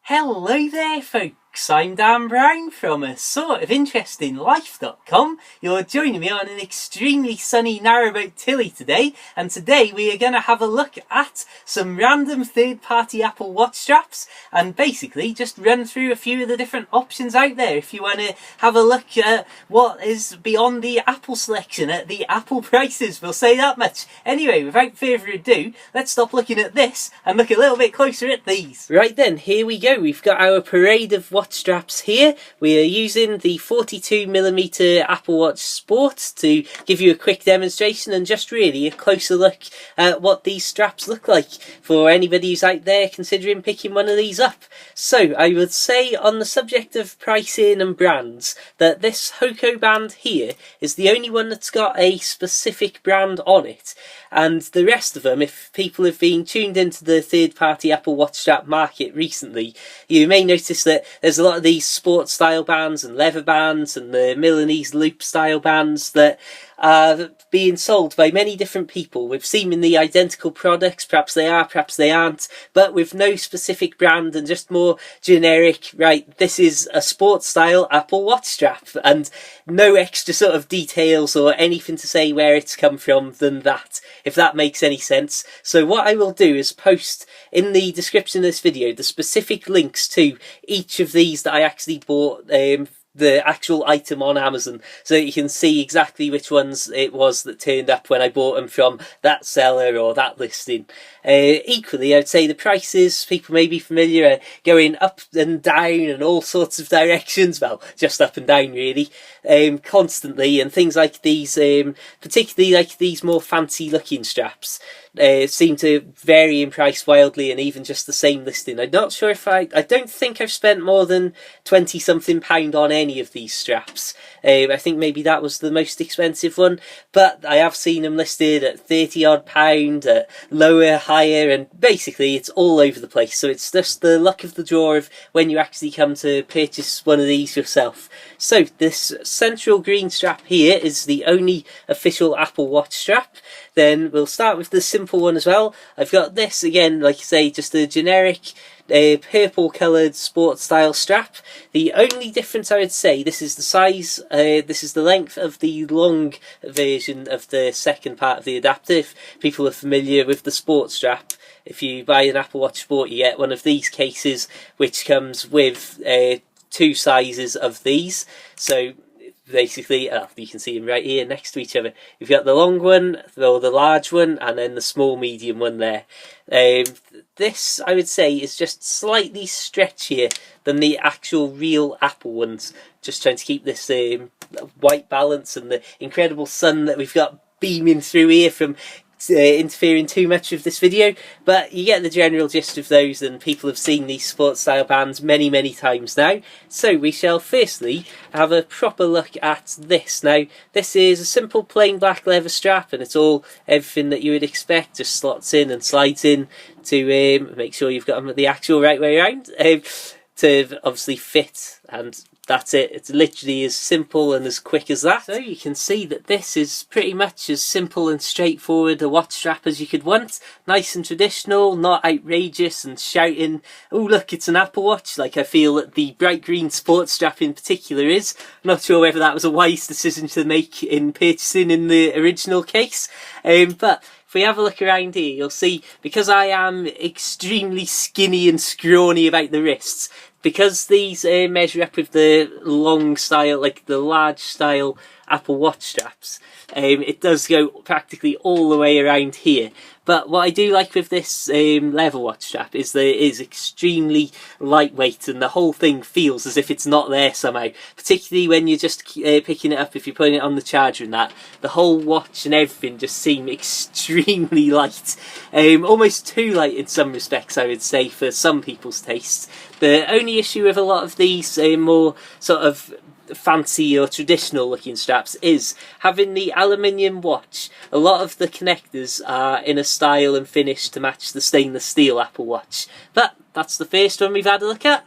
Hello there folks, I'm Dan Brown from a sort of interesting life.com. You're joining me on an extremely sunny Narrowboat Tilly today, and today we are going to have a look at some random third-party Apple Watch straps and basically just run through a few of the different options out there if you want to have a look at what is beyond the Apple selection at the Apple prices, we'll say that much. Anyway, without further ado, let's stop looking at this and look a little bit closer at these. Right then, here we go. We've got our parade of watch straps here. We are using the 42mm Apple Watch Sport to give you a quick demonstration and just really a closer look at what these straps look like for anybody who's out there considering picking one of these up. So I would say on the subject of pricing and brands that this Hoco band here is the only one that's got a specific brand on it, and the rest of them, if people have been tuned into the third-party Apple Watch strap market recently, you may notice that there's a lot of these sports style bands and leather bands and the Milanese loop style bands that are being sold by many different people with seemingly identical products. Perhaps they are, perhaps they aren't, but with no specific brand and just more generic, right, this is a sports style Apple Watch strap, and no extra sort of details or anything to say where it's come from than that, if that makes any sense. So what I will do is post in the description of this video the specific links to each of these that I actually bought, the actual item on Amazon, so that you can see exactly which ones it was that turned up when I bought them from that seller or that listing. Equally, I'd say the prices, people may be familiar, are going up and down and all sorts of directions, well, just up and down really, constantly, and things like these, particularly like these more fancy looking straps, seem to vary in price wildly, and even just the same listing. I'm not sure if I don't think I've spent more than £20 something on any of these straps. I think maybe that was the most expensive one, but I have seen them listed at £30 odd, at lower, higher, and basically it's all over the place. So it's just the luck of the draw of when you actually come to purchase one of these yourself. So this central green strap here is the only official Apple Watch strap. Then we'll start with the simple one as well. I've got this, again, like I say, just a generic purple coloured sports style strap. The only difference I would say, this is the size, this is the length of the long version of the second part of the adapter. If people are familiar with the sports strap, if you buy an Apple Watch Sport, you get one of these cases which comes with two sizes of these. So basically, you can see them right here next to each other. You've got the long one, or the large one, and then the small medium one there. This, I would say, is just slightly stretchier than the actual real Apple ones. Just trying to keep this white balance and the incredible sun that we've got beaming through here from interfering too much with this video, but you get the general gist of those, and people have seen these sports style bands many times now. So we shall firstly have a proper look at this. Now this is a simple plain black leather strap, and it's all everything that you would expect, just slots in and slides in to make sure you've got them the actual right way around, to obviously fit, and that's it. It's literally as simple and as quick as that. So you can see that this is pretty much as simple and straightforward a watch strap as you could want. Nice and traditional, not outrageous and shouting, oh look, it's an Apple Watch, like I feel that the bright green sports strap in particular is. I'm not sure whether that was a wise decision to make in purchasing in the original case, but if we have a look around here, you'll see, because I am extremely skinny and scrawny about the wrists, because these measure up with the long style, like the large style Apple Watch straps, it does go practically all the way around here. But what I do like with this leather watch strap is that it is extremely lightweight, and the whole thing feels as if it's not there somehow. Particularly when you're just picking it up, if you're putting it on the charger and that, the whole watch and everything just seem extremely light. Almost too light in some respects, I would say, for some people's tastes. The only issue with a lot of these more sort of fancy or traditional looking straps is having the aluminium watch. A lot of the connectors are in a style and finish to match the stainless steel Apple Watch, but that's the first one we've had a look at.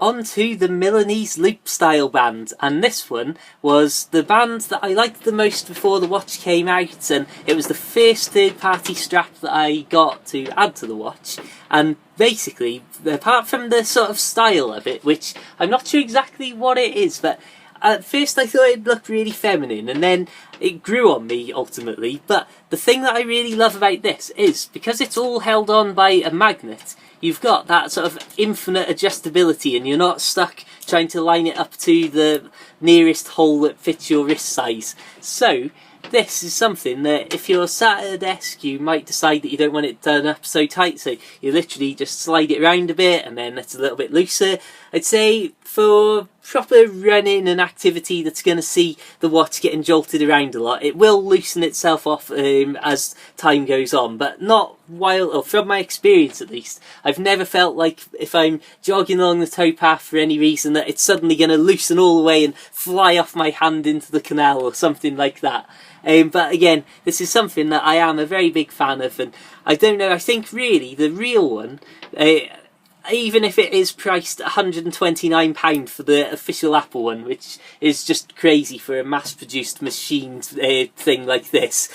onto the Milanese loop style band, and this one was the band that I liked the most before the watch came out, and it was the first third party strap that I got to add to the watch. And basically, apart from the sort of style of it, which I'm not sure exactly what it is, but at first I thought it looked really feminine, and then it grew on me ultimately. But the thing that I really love about this is, because it's all held on by a magnet, you've got that sort of infinite adjustability, and you're not stuck trying to line it up to the nearest hole that fits your wrist size. So this is something that if you're sat at a desk, you might decide that you don't want it done up so tight, so you literally just slide it around a bit and then it's a little bit looser. I'd say for proper running and activity that's going to see the watch getting jolted around a lot, it will loosen itself off as time goes on, but not while, or from my experience at least, I've never felt like if I'm jogging along the towpath for any reason that it's suddenly going to loosen all the way and fly off my hand into the canal or something like that. But again, this is something that I am a very big fan of, and I don't know, I think really the real one, even if it is priced £129 for the official Apple one, which is just crazy for a mass-produced machine thing like this,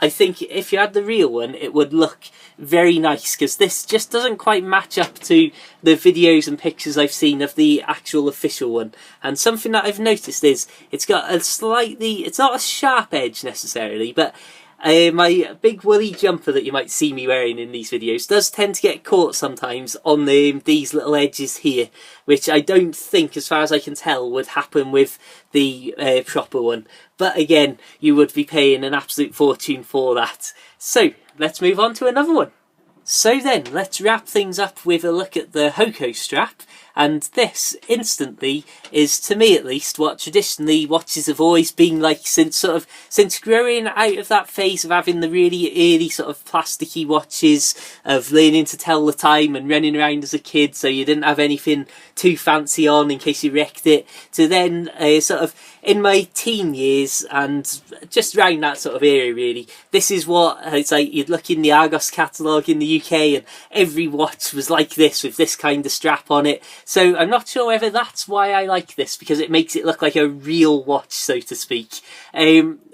I think if you had the real one, it would look very nice, because this just doesn't quite match up to the videos and pictures I've seen of the actual official one. And something that I've noticed is it's got a slightly, it's not a sharp edge necessarily, but my big woolly jumper that you might see me wearing in these videos does tend to get caught sometimes on these little edges here, which I don't think, as far as I can tell, would happen with the proper one. But again, you would be paying an absolute fortune for that. So let's move on to another one. So then, let's wrap things up with a look at the Hoco Strap. And this, instantly, is, to me at least, what traditionally watches have always been like since growing out of that phase of having the really early sort of plasticky watches, of learning to tell the time and running around as a kid so you didn't have anything too fancy on in case you wrecked it, to then sort of in my teen years and just around that sort of era really, this is what it's like. You'd look in the Argos catalogue in the UK and every watch was like this, with this kind of strap on it. So I'm not sure whether that's why I like this, because it makes it look like a real watch, so to speak,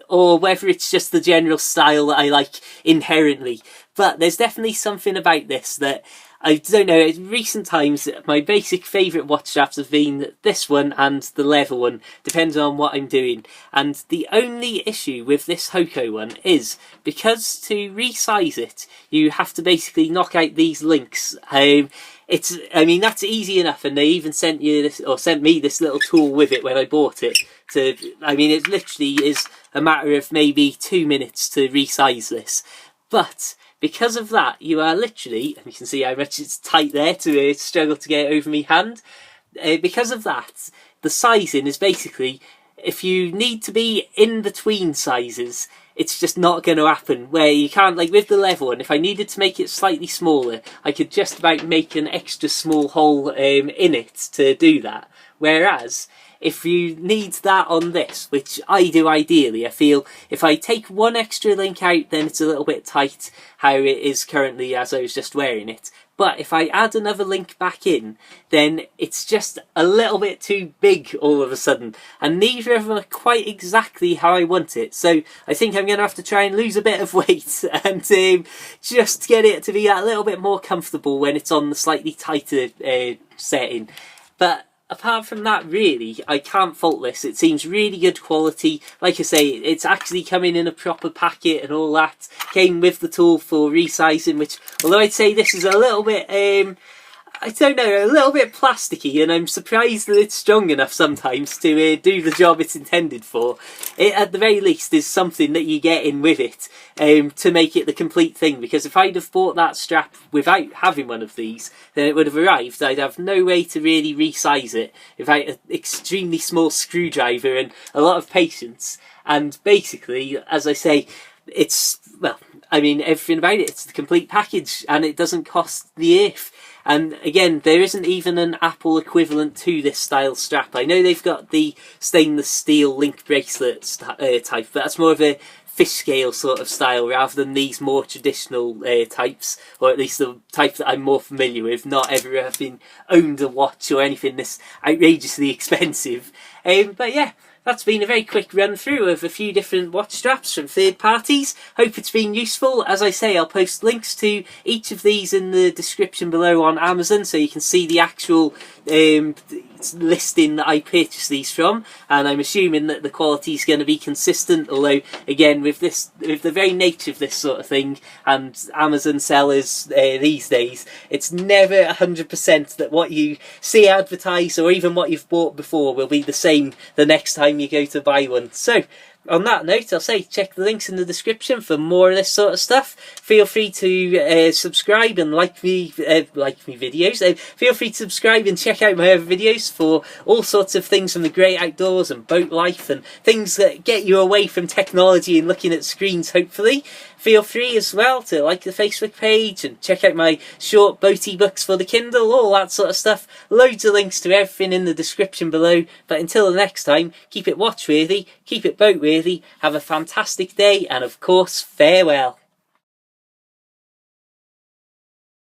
or whether it's just the general style that I like inherently. But there's definitely something about this that, I don't know, in recent times my basic favourite watch straps have been this one and the leather one, depends on what I'm doing. And the only issue with this Hoco one is, because to resize it you have to basically knock out these links. I mean, that's easy enough, and they even sent me this little tool with it when I bought it. I mean, it literally is a matter of maybe 2 minutes to resize this. But because of that, you are literally, and you can see how much it's tight there to struggle to get it over my hand. Because of that, the sizing is basically, if you need to be in between sizes, it's just not going to happen. Where you can't, like with the leather one, if I needed to make it slightly smaller, I could just about make an extra small hole in it to do that. Whereas, if you need that on this, which I do ideally, I feel if I take one extra link out, then it's a little bit tight how it is currently as I was just wearing it. But if I add another link back in, then it's just a little bit too big all of a sudden. And neither of them are quite exactly how I want it. So I think I'm going to have to try and lose a bit of weight and just get it to be a little bit more comfortable when it's on the slightly tighter setting. But apart from that, really, I can't fault this. It seems really good quality. Like I say, it's actually coming in a proper packet and all that. Came with the tool for resizing, which, although I'd say this is a little bit, I don't know, a little bit plasticky, and I'm surprised that it's strong enough sometimes to do the job it's intended for. It, at the very least, is something that you get in with it to make it the complete thing, because if I'd have bought that strap without having one of these, then it would have arrived. I'd have no way to really resize it without an extremely small screwdriver and a lot of patience. And basically, as I say, it's, well, I mean, everything about it, it's the complete package, and it doesn't cost the earth. And again, there isn't even an Apple equivalent to this style strap. I know they've got the stainless steel link bracelet type, but that's more of a fish scale sort of style rather than these more traditional types, or at least the type that I'm more familiar with. Not ever having owned a watch or anything this outrageously expensive. But yeah, that's been a very quick run through of a few different watch straps from third parties. Hope it's been useful. As I say, I'll post links to each of these in the description below on Amazon, so you can see the actual listing that I purchased these from, and I'm assuming that the quality is going to be consistent, although again with the very nature of this sort of thing and Amazon sellers these days, it's never 100% that what you see advertised or even what you've bought before will be the same the next time you go to buy one. So on that note, I'll say check the links in the description for more of this sort of stuff. Feel free to subscribe and like me videos. Feel free to subscribe and check out my other videos for all sorts of things from the great outdoors and boat life and things that get you away from technology and looking at screens, hopefully. Feel free as well to like the Facebook page and check out my short boaty books for the Kindle, all that sort of stuff. Loads of links to everything in the description below. But until the next time, keep it watch worthy, keep it boat worthy, have a fantastic day, and of course, farewell.